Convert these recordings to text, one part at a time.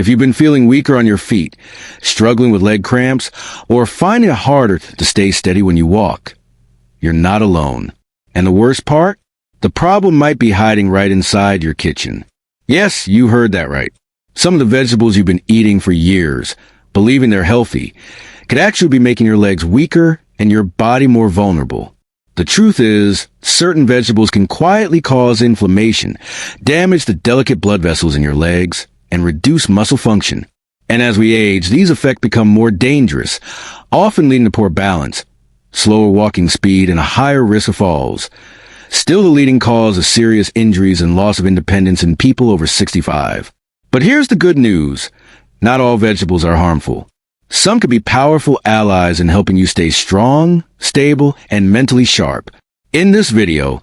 If you've been feeling weaker on your feet, struggling with leg cramps, or finding it harder to stay steady when you walk, you're not alone. And the worst part? The problem might be hiding right inside your kitchen. Yes, you heard that right. Some of the vegetables you've been eating for years, believing they're healthy, could actually be making your legs weaker and your body more vulnerable. The truth is, certain vegetables can quietly cause inflammation, damage the delicate blood vessels in your legs, and reduce muscle function. And as we age, these effects become more dangerous, often leading to poor balance, slower walking speed, and a higher risk of falls. Still the leading cause of serious injuries and loss of independence in people over 65. But here's the good news. Not all vegetables are harmful. Some can be powerful allies in helping you stay strong, stable, and mentally sharp. In this video,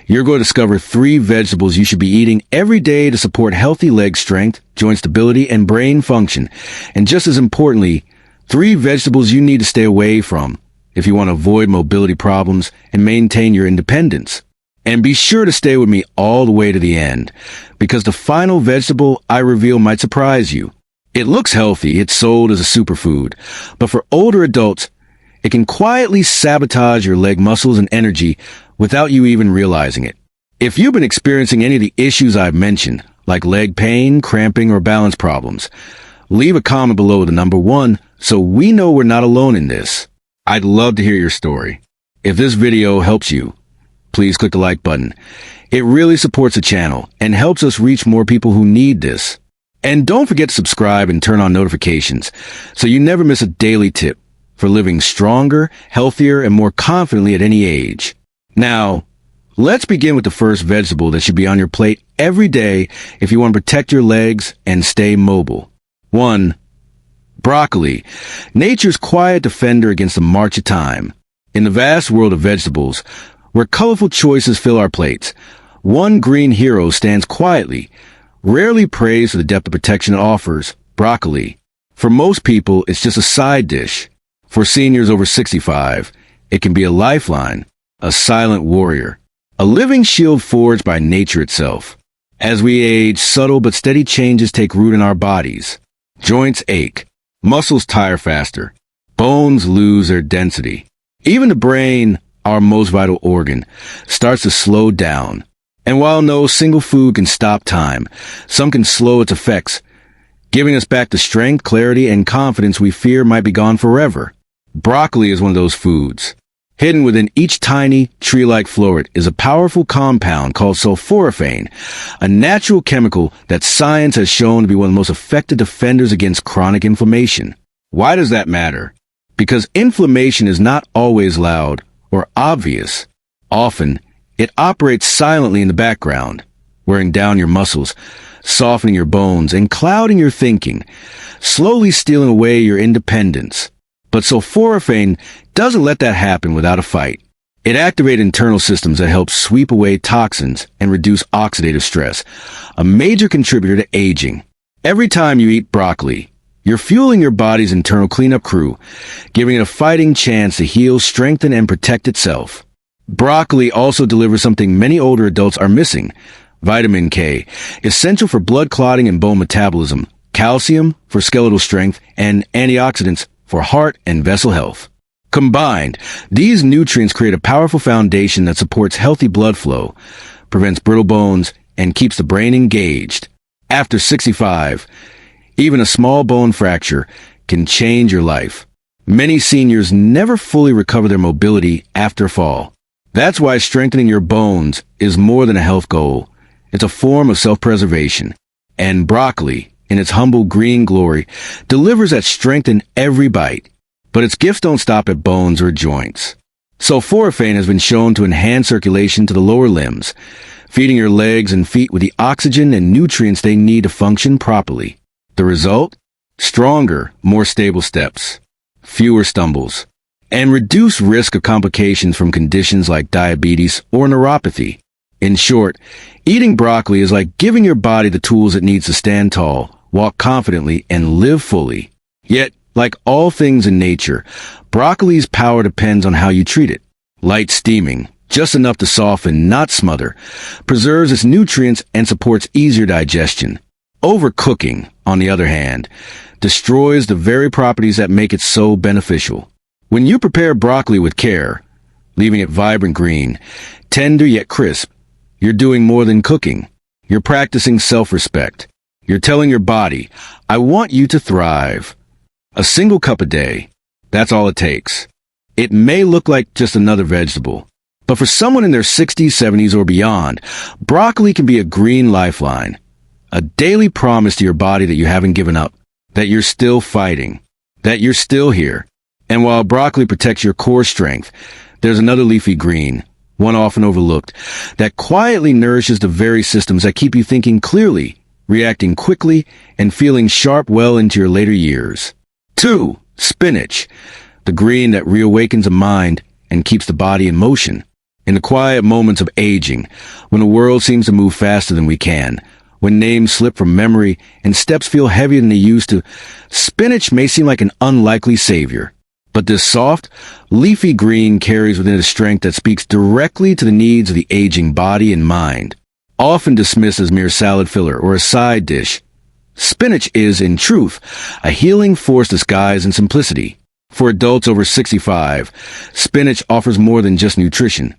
you're going to discover 3 vegetables you should be eating every day to support healthy leg strength, joint stability, and brain function. And just as importantly, 3 vegetables you need to stay away from if you want to avoid mobility problems and maintain your independence. And be sure to stay with me all the way to the end, because the final vegetable I reveal might surprise you. It looks healthy, it's sold as a superfood, but for older adults, it can quietly sabotage your leg muscles and energy without you even realizing it. If you've been experiencing any of the issues I've mentioned, like leg pain, cramping, or balance problems, leave a comment below with the number 1 so we know we're not alone in this. I'd love to hear your story. If this video helps you, please click the like button. It really supports the channel and helps us reach more people who need this. And don't forget to subscribe and turn on notifications so you never miss a daily tip for living stronger, healthier, and more confidently at any age. Now, let's begin with the first vegetable that should be on your plate every day if you want to protect your legs and stay mobile. 1. Broccoli, nature's quiet defender against the march of time. In the vast world of vegetables, where colorful choices fill our plates, one green hero stands quietly, rarely praised for the depth of protection it offers: broccoli. For most people, it's just a side dish. For seniors over 65, it can be a lifeline, a silent warrior, a living shield forged by nature itself. As we age, subtle but steady changes take root in our bodies. Joints ache, muscles tire faster, bones lose their density. Even the brain, our most vital organ, starts to slow down. And while no single food can stop time, some can slow its effects, giving us back the strength, clarity, and confidence we fear might be gone forever. Broccoli is one of those foods. Hidden within each tiny, tree-like floret is a powerful compound called sulforaphane, a natural chemical that science has shown to be one of the most effective defenders against chronic inflammation. Why does that matter? Because inflammation is not always loud or obvious. Often, it operates silently in the background, wearing down your muscles, softening your bones, and clouding your thinking, slowly stealing away your independence. But sulforaphane doesn't let that happen without a fight. It activates internal systems that help sweep away toxins and reduce oxidative stress, a major contributor to aging. Every time you eat broccoli, you're fueling your body's internal cleanup crew, giving it a fighting chance to heal, strengthen, and protect itself. Broccoli also delivers something many older adults are missing: vitamin K, essential for blood clotting and bone metabolism, calcium for skeletal strength, and antioxidants for heart and vessel health. Combined, these nutrients create a powerful foundation that supports healthy blood flow, prevents brittle bones, and keeps the brain engaged. After 65, even a small bone fracture can change your life. Many seniors never fully recover their mobility after a fall. That's why strengthening your bones is more than a health goal. It's a form of self-preservation. And broccoli, in its humble green glory, delivers that strength in every bite. But its gifts don't stop at bones or joints. Sulforaphane has been shown to enhance circulation to the lower limbs, feeding your legs and feet with the oxygen and nutrients they need to function properly. The result? Stronger, more stable steps, fewer stumbles, and reduced risk of complications from conditions like diabetes or neuropathy. In short, eating broccoli is like giving your body the tools it needs to stand tall, walk confidently, and live fully. Yet, like all things in nature, broccoli's power depends on how you treat it. Light steaming, just enough to soften, not smother, preserves its nutrients and supports easier digestion. Overcooking, on the other hand, destroys the very properties that make it so beneficial. When you prepare broccoli with care, leaving it vibrant green, tender yet crisp, you're doing more than cooking. You're practicing self-respect. You're telling your body, I want you to thrive. A single cup a day, that's all it takes. It may look like just another vegetable, but for someone in their 60s, 70s, or beyond, broccoli can be a green lifeline, a daily promise to your body that you haven't given up, that you're still fighting, that you're still here. And while broccoli protects your core strength, there's another leafy green, one often overlooked, that quietly nourishes the very systems that keep you thinking clearly, reacting quickly, and feeling sharp well into your later years. 2. Spinach, the green that reawakens a mind and keeps the body in motion. In the quiet moments of aging, when the world seems to move faster than we can, when names slip from memory and steps feel heavier than they used to, spinach may seem like an unlikely savior. But this soft, leafy green carries within it a strength that speaks directly to the needs of the aging body and mind. Often dismissed as mere salad filler or a side dish, spinach is, in truth, a healing force disguised in simplicity. For adults over 65, spinach offers more than just nutrition.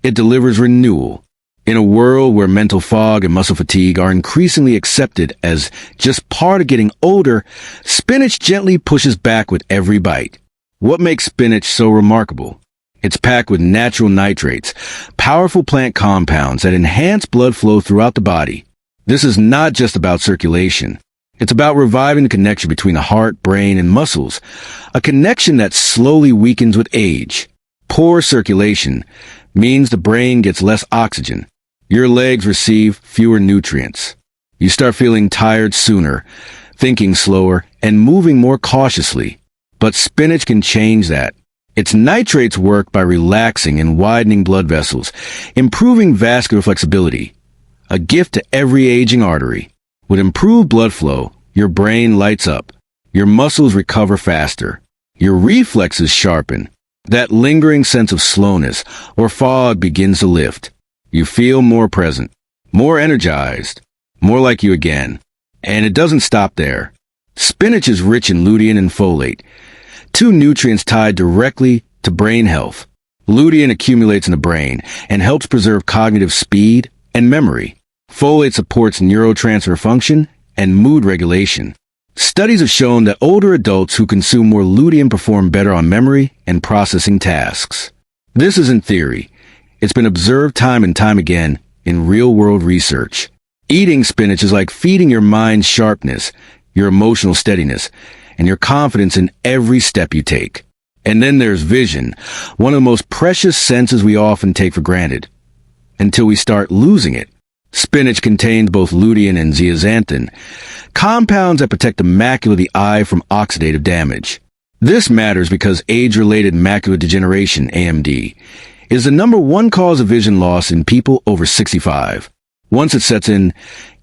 It delivers renewal. In a world where mental fog and muscle fatigue are increasingly accepted as just part of getting older, spinach gently pushes back with every bite. What makes spinach so remarkable? It's packed with natural nitrates, powerful plant compounds that enhance blood flow throughout the body. This is not just about circulation. It's about reviving the connection between the heart, brain, and muscles, a connection that slowly weakens with age. Poor circulation means the brain gets less oxygen. Your legs receive fewer nutrients. You start feeling tired sooner, thinking slower, and moving more cautiously. But spinach can change that. Its nitrates work by relaxing and widening blood vessels, improving vascular flexibility, a gift to every aging artery. With improved blood flow, your brain lights up, your muscles recover faster, your reflexes sharpen, that lingering sense of slowness or fog begins to lift. You feel more present, more energized, more like you again. And it doesn't stop there. Spinach is rich in lutein and folate, two nutrients tied directly to brain health. Lutein accumulates in the brain and helps preserve cognitive speed and memory. Folate supports neurotransmitter function and mood regulation. Studies have shown that older adults who consume more lutein perform better on memory and processing tasks. This isn't theory. It's been observed time and time again in real-world research. Eating spinach is like feeding your mind sharpness, your emotional steadiness, and your confidence in every step you take. And then there's vision, one of the most precious senses we often take for granted, until we start losing it. Spinach contains both lutein and zeaxanthin, compounds that protect the macula of the eye from oxidative damage. This matters because age-related macular degeneration, AMD, is the #1 cause of vision loss in people over 65. Once it sets in,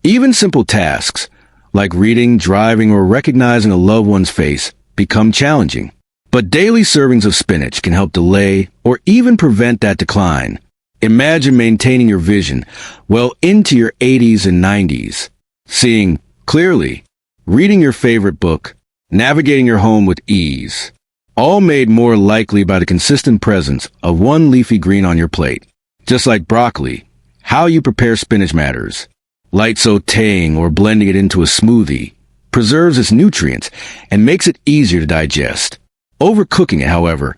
even simple tasks, like reading, driving, or recognizing a loved one's face, become challenging. But daily servings of spinach can help delay or even prevent that decline. Imagine maintaining your vision well into your 80s and 90s, seeing clearly, reading your favorite book, navigating your home with ease, all made more likely by the consistent presence of one leafy green on your plate. Just like broccoli, how you prepare spinach matters. Light sautéing or blending it into a smoothie preserves its nutrients and makes it easier to digest. Overcooking it, however,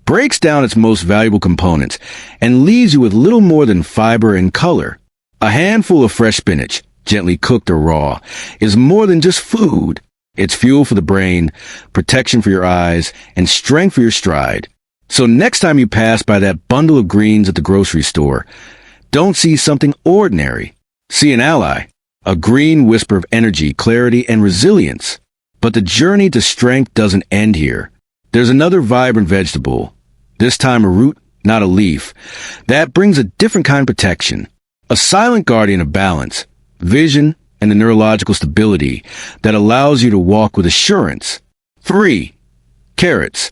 breaks down its most valuable components and leaves you with little more than fiber and color. A handful of fresh spinach, gently cooked or raw, is more than just food. It's fuel for the brain, protection for your eyes, and strength for your stride. So next time you pass by that bundle of greens at the grocery store, don't see something ordinary. See an ally, a green whisper of energy, clarity, and resilience. But the journey to strength doesn't end here. There's another vibrant vegetable, this time a root, not a leaf, that brings a different kind of protection, a silent guardian of balance, vision, and the neurological stability that allows you to walk with assurance. 3. Carrots,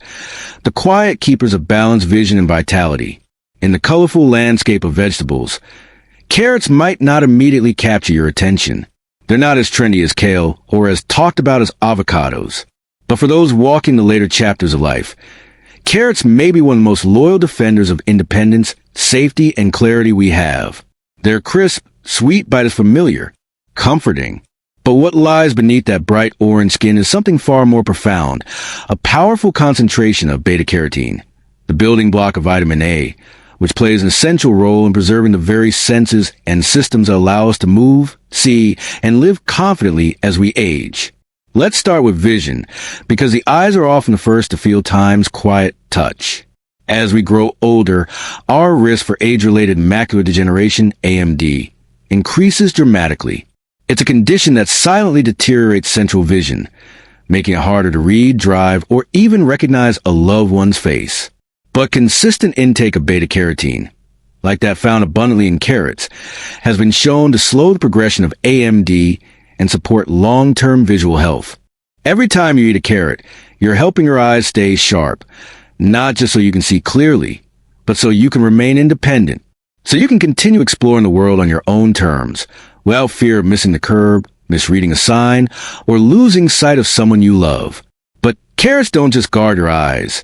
the quiet keepers of balance, vision, and vitality. In the colorful landscape of vegetables, carrots might not immediately capture your attention, They're not as trendy as kale or as talked about as avocados. But for those walking the later chapters of life, carrots may be one of the most loyal defenders of independence, safety, and clarity we have. Their crisp, sweet bite is familiar, comforting. But what lies beneath that bright orange skin is something far more profound, a powerful concentration of beta-carotene, the building block of vitamin A, which plays an essential role in preserving the very senses and systems that allow us to move, see, and live confidently as we age. Let's start with vision, because the eyes are often the first to feel time's quiet touch. As we grow older, our risk for age-related macular degeneration, AMD, increases dramatically. It's a condition that silently deteriorates central vision, making it harder to read, drive, or even recognize a loved one's face. But consistent intake of beta-carotene, like that found abundantly in carrots, has been shown to slow the progression of AMD and support long-term visual health. Every time you eat a carrot, you're helping your eyes stay sharp, not just so you can see clearly, but so you can remain independent, so you can continue exploring the world on your own terms, without fear of missing the curb, misreading a sign, or losing sight of someone you love. But carrots don't just guard your eyes.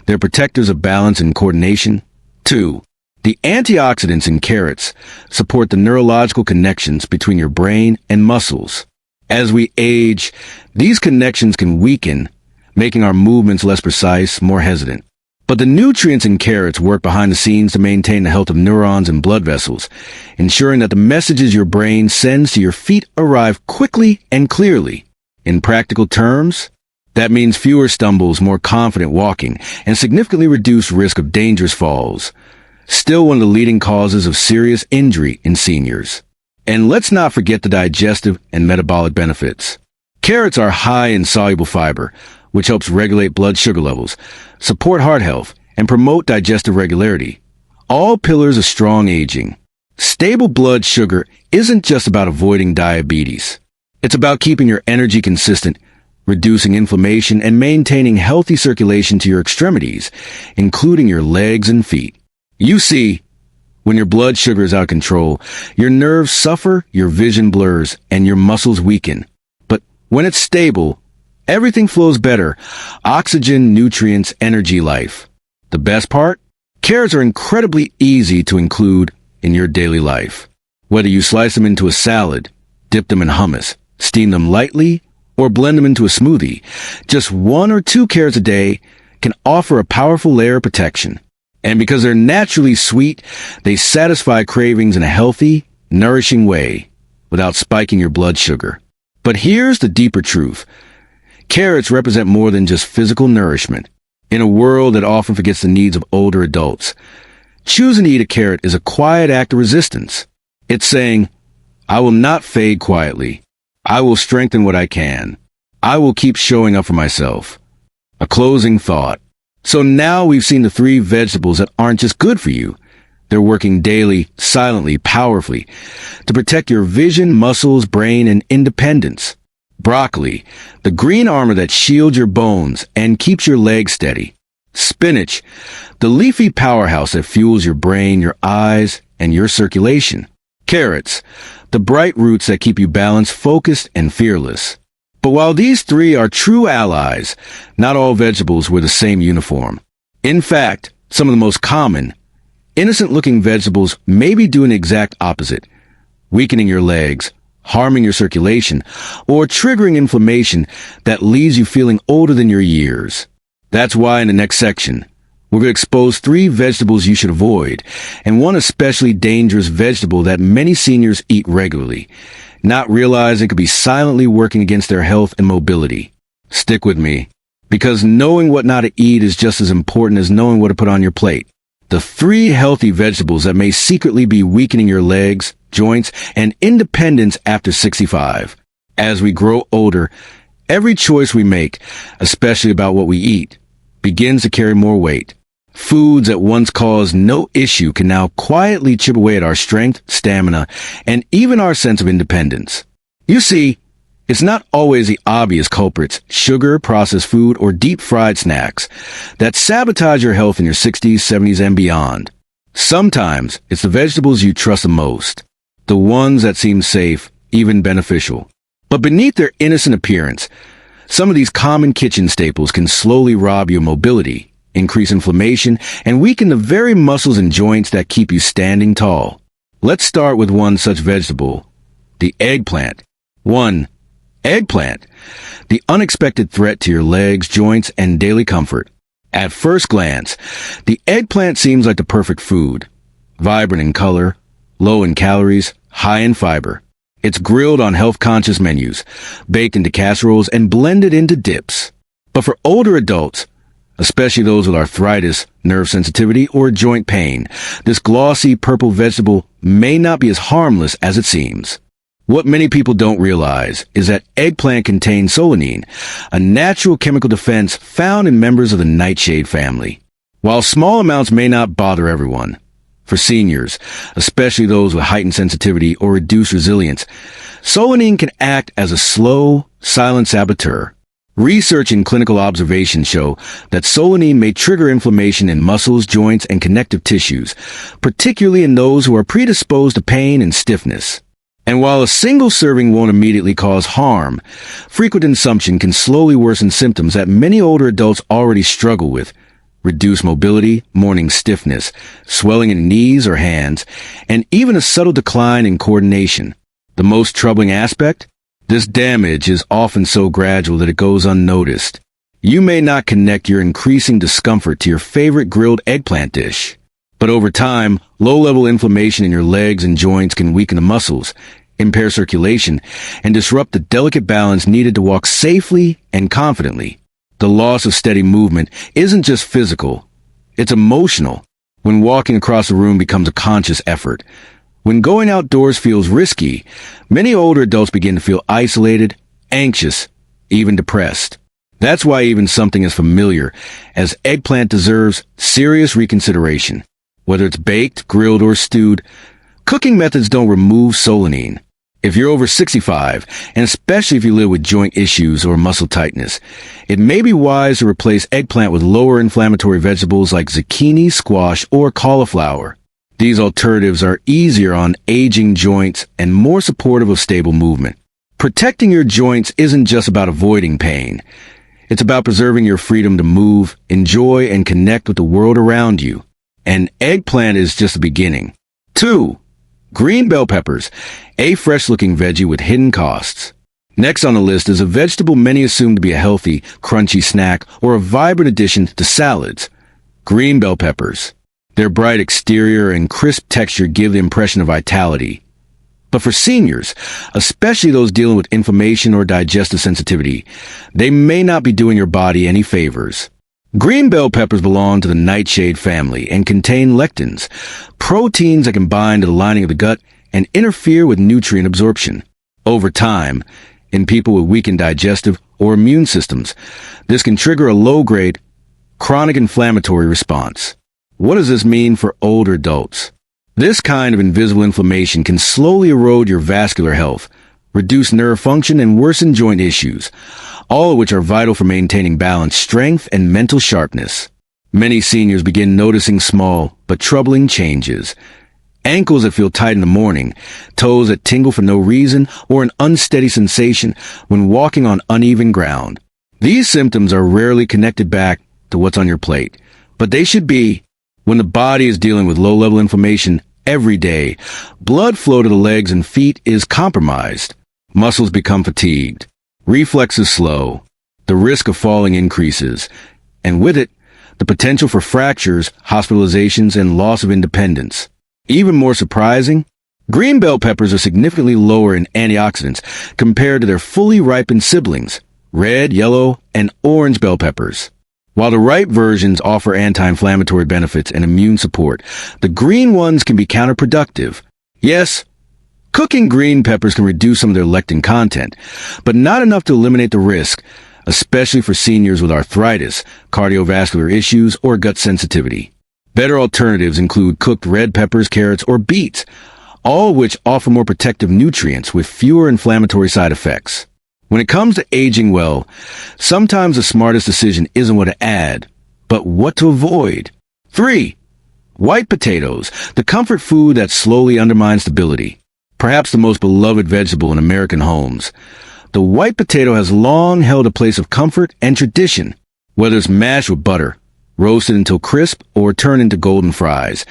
They're protectors of balance and coordination. 2. The antioxidants in carrots support the neurological connections between your brain and muscles. As we age, these connections can weaken, making our movements less precise, more hesitant. But the nutrients in carrots work behind the scenes to maintain the health of neurons and blood vessels, ensuring that the messages your brain sends to your feet arrive quickly and clearly. In practical terms, that means fewer stumbles, more confident walking, and significantly reduced risk of dangerous falls. Still one of the leading causes of serious injury in seniors. And let's not forget the digestive and metabolic benefits. Carrots are high in soluble fiber, which helps regulate blood sugar levels, support heart health, and promote digestive regularity. All pillars of strong aging. Stable blood sugar isn't just about avoiding diabetes. It's about keeping your energy consistent, reducing inflammation, and maintaining healthy circulation to your extremities, including your legs and feet. You see, when your blood sugar is out of control, your nerves suffer, your vision blurs, and your muscles weaken. But when it's stable, everything flows better. Oxygen, nutrients, energy, life. The best part? Carrots are incredibly easy to include in your daily life. Whether you slice them into a salad, dip them in hummus, steam them lightly, or blend them into a smoothie, just 1 or 2 carrots a day can offer a powerful layer of protection. And because they're naturally sweet, they satisfy cravings in a healthy, nourishing way, without spiking your blood sugar. But here's the deeper truth. Carrots represent more than just physical nourishment. In a world that often forgets the needs of older adults, choosing to eat a carrot is a quiet act of resistance. It's saying, I will not fade quietly. I will strengthen what I can. I will keep showing up for myself. A closing thought. So now we've seen the 3 vegetables that aren't just good for you. They're working daily, silently, powerfully, to protect your vision, muscles, brain, and independence. Broccoli, the green armor that shields your bones and keeps your legs steady. Spinach, the leafy powerhouse that fuels your brain, your eyes, and your circulation. Carrots, the bright roots that keep you balanced, focused, and fearless. But while these 3 are true allies, not all vegetables wear the same uniform. In fact, some of the most common, innocent-looking vegetables may be doing the exact opposite, weakening your legs, harming your circulation, or triggering inflammation that leaves you feeling older than your years. That's why in the next section, we're going to expose 3 vegetables you should avoid, and one especially dangerous vegetable that many seniors eat regularly, not realizing it could be silently working against their health and mobility. Stick with me, because knowing what not to eat is just as important as knowing what to put on your plate. The 3 healthy vegetables that may secretly be weakening your legs, joints, and independence after 65. As we grow older, every choice we make, especially about what we eat, begins to carry more weight. Foods that once caused no issue can now quietly chip away at our strength, stamina, and even our sense of independence. You see, it's not always the obvious culprits, sugar, processed food, or deep-fried snacks, that sabotage your health in your 60s, 70s, and beyond. Sometimes it's the vegetables you trust the most, the ones that seem safe, even beneficial. But beneath their innocent appearance, some of these common kitchen staples can slowly rob your mobility, increase inflammation, and weaken the very muscles and joints that keep you standing tall. Let's start with one such vegetable, the eggplant. 1. Eggplant, the unexpected threat to your legs, joints, and daily comfort. At first glance, the eggplant seems like the perfect food. Vibrant in color, low in calories, high in fiber. It's grilled on health-conscious menus, baked into casseroles, and blended into dips. But for older adults, especially those with arthritis, nerve sensitivity, or joint pain, this glossy purple vegetable may not be as harmless as it seems. What many people don't realize is that eggplant contains solanine, a natural chemical defense found in members of the nightshade family. While small amounts may not bother everyone, for seniors, especially those with heightened sensitivity or reduced resilience, solanine can act as a slow, silent saboteur. Research and clinical observations show that solanine may trigger inflammation in muscles, joints, and connective tissues, particularly in those who are predisposed to pain and stiffness. And while a single serving won't immediately cause harm, frequent consumption can slowly worsen symptoms that many older adults already struggle with: reduced mobility, morning stiffness, swelling in knees or hands, and even a subtle decline in coordination. The most troubling aspect? This damage is often so gradual that it goes unnoticed. You may not connect your increasing discomfort to your favorite grilled eggplant dish. But over time, low-level inflammation in your legs and joints can weaken the muscles, impair circulation, and disrupt the delicate balance needed to walk safely and confidently. The loss of steady movement isn't just physical, it's emotional. When walking across a room becomes a conscious effort. When going outdoors feels risky, many older adults begin to feel isolated, anxious, even depressed. That's why even something as familiar as eggplant deserves serious reconsideration. Whether it's baked, grilled, or stewed, cooking methods don't remove solanine. If you're over 65, and especially if you live with joint issues or muscle tightness, it may be wise to replace eggplant with lower inflammatory vegetables like zucchini, squash, or cauliflower. These alternatives are easier on aging joints and more supportive of stable movement. Protecting your joints isn't just about avoiding pain. It's about preserving your freedom to move, enjoy, and connect with the world around you. And eggplant is just the beginning. 2. Green bell peppers, a fresh-looking veggie with hidden costs. Next on the list is a vegetable many assume to be a healthy, crunchy snack or a vibrant addition to salads: green bell peppers. Their bright exterior and crisp texture give the impression of vitality. But for seniors, especially those dealing with inflammation or digestive sensitivity, they may not be doing your body any favors. Green bell peppers belong to the nightshade family and contain lectins, proteins that can bind to the lining of the gut and interfere with nutrient absorption. Over time, in people with weakened digestive or immune systems, this can trigger a low-grade, chronic inflammatory response. What does this mean for older adults? This kind of invisible inflammation can slowly erode your vascular health, reduce nerve function, and worsen joint issues, all of which are vital for maintaining balance, strength, and mental sharpness. Many seniors begin noticing small but troubling changes. Ankles that feel tight in the morning, toes that tingle for no reason, or an unsteady sensation when walking on uneven ground. These symptoms are rarely connected back to what's on your plate, but they should be. When the body is dealing with low-level inflammation every day, blood flow to the legs and feet is compromised. Muscles become fatigued. Reflexes slow. The risk of falling increases. And with it, the potential for fractures, hospitalizations, and loss of independence. Even more surprising, green bell peppers are significantly lower in antioxidants compared to their fully ripened siblings, red, yellow, and orange bell peppers. While the ripe versions offer anti-inflammatory benefits and immune support, the green ones can be counterproductive. Yes, cooking green peppers can reduce some of their lectin content, but not enough to eliminate the risk, especially for seniors with arthritis, cardiovascular issues, or gut sensitivity. Better alternatives include cooked red peppers, carrots, or beets, all of which offer more protective nutrients with fewer inflammatory side effects. When it comes to aging well, sometimes the smartest decision isn't what to add, but what to avoid. 3. White potatoes, the comfort food that slowly undermines stability. perhaps the most beloved vegetable in American homes. The white potato has long held a place of comfort and tradition, whether it's mashed with butter, roasted until crisp, or turned into golden fries.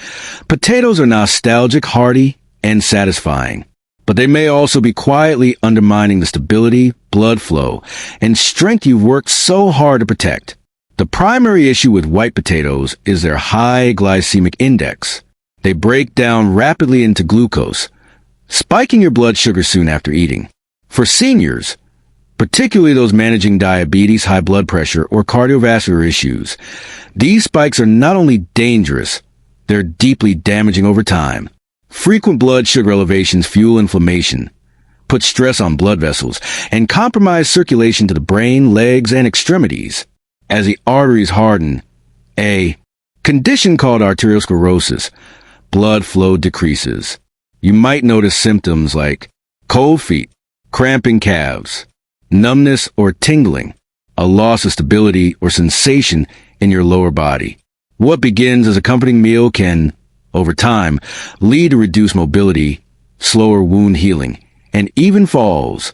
Potatoes are nostalgic, hearty, and satisfying, but they may also be quietly undermining the stability, blood flow, and strength you've worked so hard to protect. The primary issue with white potatoes is their high glycemic index. They break down rapidly into glucose, spiking your blood sugar soon after eating. For seniors, particularly those managing diabetes, high blood pressure, or cardiovascular issues, these spikes are not only dangerous, they're deeply damaging over time. Frequent blood sugar elevations fuel inflammation, put stress on blood vessels, and compromise circulation to the brain, legs, and extremities. As the arteries harden, a condition called arteriosclerosis, blood flow decreases. You might notice symptoms like cold feet, cramping calves, numbness or tingling, a loss of stability or sensation in your lower body. What begins as a comforting meal can, over time, lead to reduced mobility, slower wound healing, and even falls,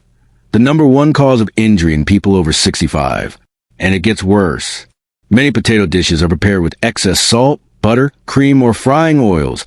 the number one cause of injury in people over 65. And it gets worse. Many potato dishes are prepared with excess salt, butter, cream, or frying oils,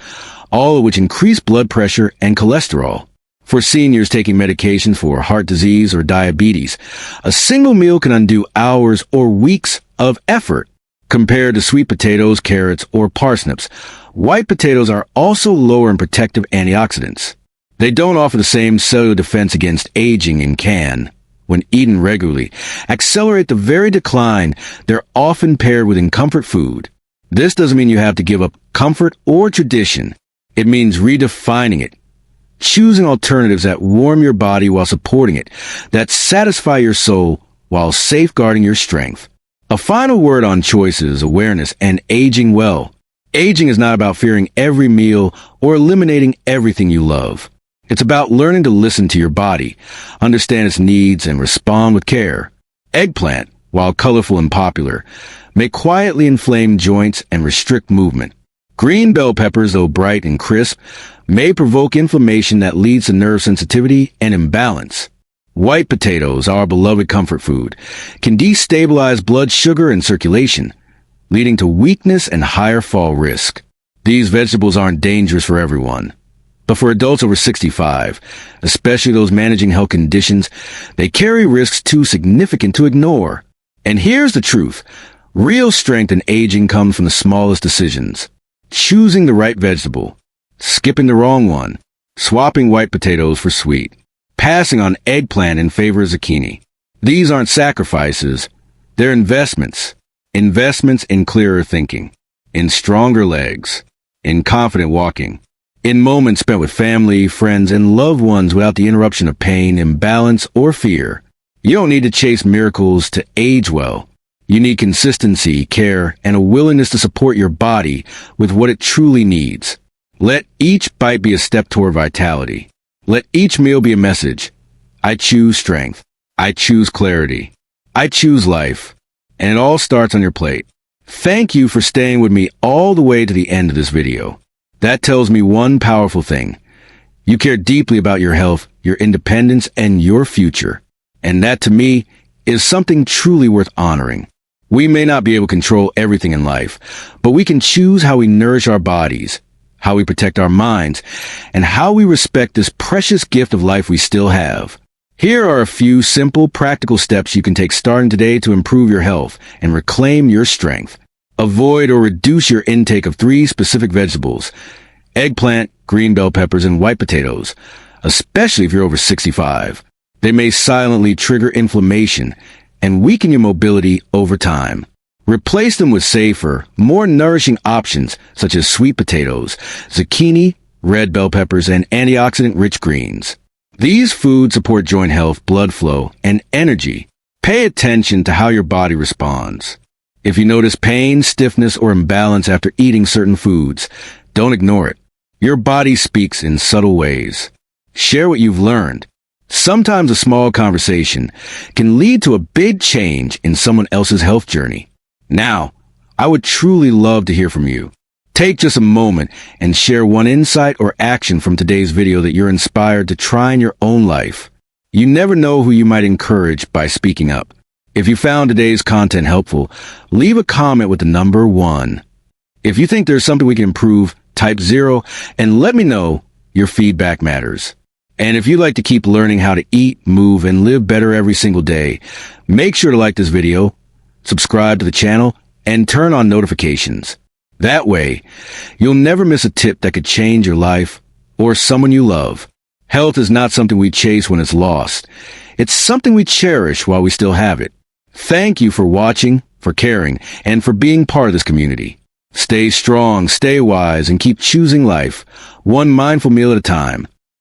all of which increase blood pressure and cholesterol. For seniors taking medications for heart disease or diabetes, a single meal can undo hours or weeks of effort. Compared to sweet potatoes, carrots, or parsnips, white potatoes are also lower in protective antioxidants. They don't offer the same cellular defense against aging and can, when eaten regularly, accelerate the very decline they're often paired with in comfort food. This doesn't mean you have to give up comfort or tradition. It means redefining it. Choosing alternatives that warm your body while supporting it, that satisfy your soul while safeguarding your strength. A final word on choices, awareness, and aging well. Aging is not about fearing every meal or eliminating everything you love. It's about learning to listen to your body, understand its needs, and respond with care. Eggplant, while colorful and popular, may quietly inflame joints and restrict movement. Green bell peppers, though bright and crisp, may provoke inflammation that leads to nerve sensitivity and imbalance. White potatoes, our beloved comfort food, can destabilize blood sugar and circulation, leading to weakness and higher fall risk. These vegetables aren't dangerous for everyone, but for adults over 65, especially those managing health conditions, they carry risks too significant to ignore. And here's the truth. Real strength in aging comes from the smallest decisions. Choosing the right vegetable, skipping the wrong one, swapping white potatoes for sweet, passing on eggplant in favor of zucchini. These aren't sacrifices, they're investments. Investments in clearer thinking, in stronger legs, in confident walking, in moments spent with family, friends, and loved ones without the interruption of pain, imbalance, or fear. You don't need to chase miracles to age well. You need consistency, care, and a willingness to support your body with what it truly needs. Let each bite be a step toward vitality. Let each meal be a message. I choose strength. I choose clarity. I choose life. And it all starts on your plate. Thank you for staying with me all the way to the end of this video. That tells me one powerful thing. You care deeply about your health, your independence, and your future. And that, to me, is something truly worth honoring. We may not be able to control everything in life, but we can choose how we nourish our bodies, how we protect our minds, and how we respect this precious gift of life we still have. Here are a few simple, practical steps you can take starting today to improve your health and reclaim your strength. Avoid or reduce your intake of 3 specific vegetables: eggplant, green bell peppers, and white potatoes, especially if you're over 65. They may silently trigger inflammation and weaken your mobility over time. Replace them with safer, more nourishing options such as sweet potatoes, zucchini, red bell peppers, and antioxidant-rich greens. These foods support joint health, blood flow, and energy. Pay attention to how your body responds. If you notice pain, stiffness, or imbalance after eating certain foods, don't ignore it. Your body speaks in subtle ways. Share what you've learned. Sometimes a small conversation can lead to a big change in someone else's health journey. Now, I would truly love to hear from you. Take just a moment and share one insight or action from today's video that you're inspired to try in your own life. You never know who you might encourage by speaking up. If you found today's content helpful, leave a comment with the number 1. If you think there's something we can improve, type 0 and let me know. Your feedback matters. And if you'd like to keep learning how to eat, move, and live better every single day, make sure to like this video, subscribe to the channel, and turn on notifications. That way, you'll never miss a tip that could change your life or someone you love. Health is not something we chase when it's lost. It's something we cherish while we still have it. Thank you for watching, for caring, and for being part of this community. Stay strong, stay wise, and keep choosing life, one mindful meal at a time.